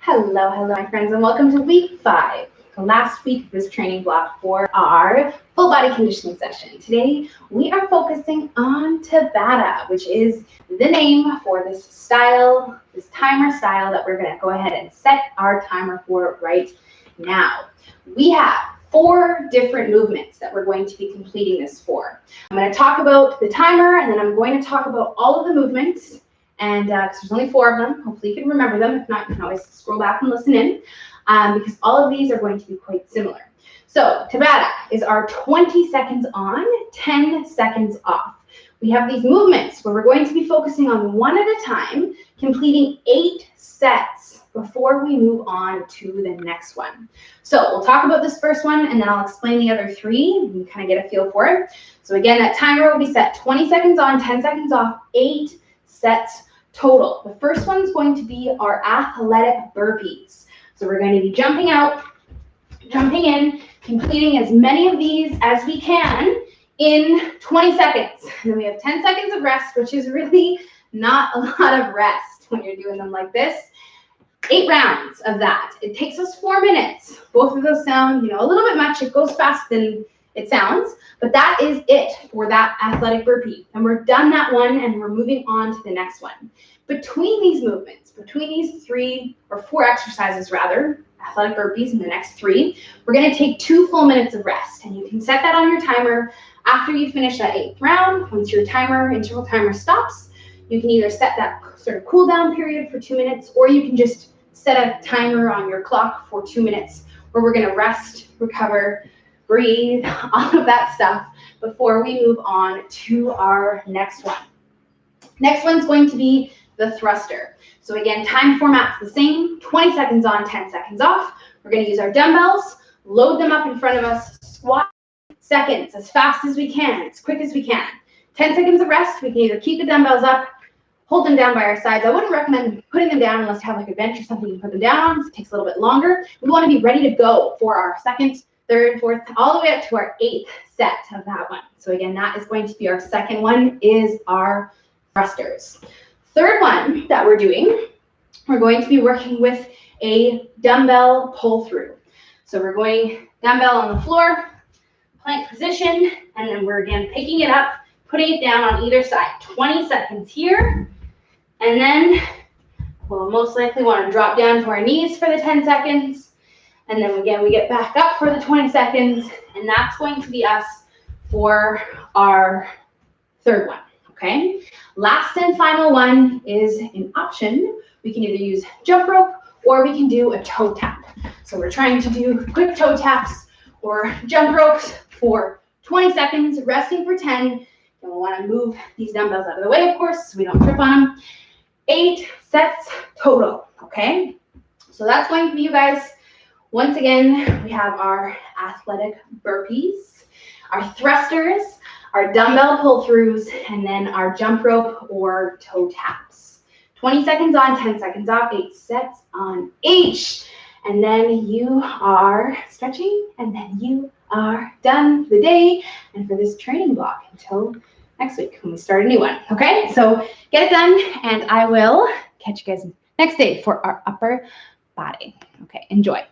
Hello, my friends, and welcome to week 5, the last week of this training block for our full body conditioning session. Today, we are focusing on Tabata, which is the name for this style, this timer style that we're going to go ahead and set our timer for right now. We have 4 different movements that we're going to be completing this for. I'm going to talk about the timer, and then I'm going to talk about all of the movements. And because there's only 4 of them, hopefully you can remember them. If not, you can always scroll back and listen in, because all of these are going to be quite similar. So Tabata is our 20 seconds on, 10 seconds off. We have these movements where we're going to be focusing on one at a time, completing 8 sets before we move on to the next one. So we'll talk about this first one, and then I'll explain the other 3, and you kind of get a feel for it. So again, that timer will be set 20 seconds on, 10 seconds off, 8 sets total. The first one is going to be our athletic burpees. So we're going to be jumping out, jumping in, completing as many of these as we can in 20 seconds. And then we have 10 seconds of rest, which is really not a lot of rest when you're doing them like this. 8 rounds of that. It takes us 4 minutes. Both of those sound, a little bit much. It goes faster than it sounds, but that is it for that athletic burpee. And we're done that one, and we're moving on to the next one. Between these movements, between these 3 or 4 exercises rather, athletic burpees and the next 3, we're going to take 2 full minutes of rest. And you can set that on your timer after you finish that 8th round. Once your interval timer stops, you can either set that sort of cool down period for 2 minutes, or you can just set a timer on your clock for 2 minutes where we're going to rest, recover, breathe, all of that stuff before we move on to our next one. Next one's going to be the thruster. So again, time format's the same, 20 seconds on, 10 seconds off. We're going to use our dumbbells, load them up in front of us, squat seconds as fast as we can, as quick as we can. 10 seconds of rest. We can either keep the dumbbells up, hold them down by our sides. I wouldn't recommend putting them down unless you have like a bench or something you can put them down on. It takes a little bit longer. We want to be ready to go for our 2nd, 3rd, 4th, all the way up to our 8th set of that one. So again, that is going to be our second one, is our thrusters. Third one that we're doing, we're going to be working with a dumbbell pull through. So we're going dumbbell on the floor, plank position, and then we're again picking it up, putting it down on either side. 20 seconds here, and then we'll most likely want to drop down to our knees for the 10 seconds. And then again, we get back up for the 20 seconds, and that's going to be us for our 3rd one, okay? Last and final one is an option. We can either use jump rope, or we can do a toe tap. So we're trying to do quick toe taps or jump ropes for 20 seconds, resting for 10. And we'll want to move these dumbbells out of the way, of course, so we don't trip on them. 8 sets total, okay? So that's going to be, you guys. Once again, we have our athletic burpees, our thrusters, our dumbbell pull-throughs, and then our jump rope or toe taps. 20 seconds on, 10 seconds off, 8 sets on each. And then you are stretching, and then you are done for the day and for this training block until next week when we start a new one. Okay, so get it done, and I will catch you guys next day for our upper body. Okay, enjoy.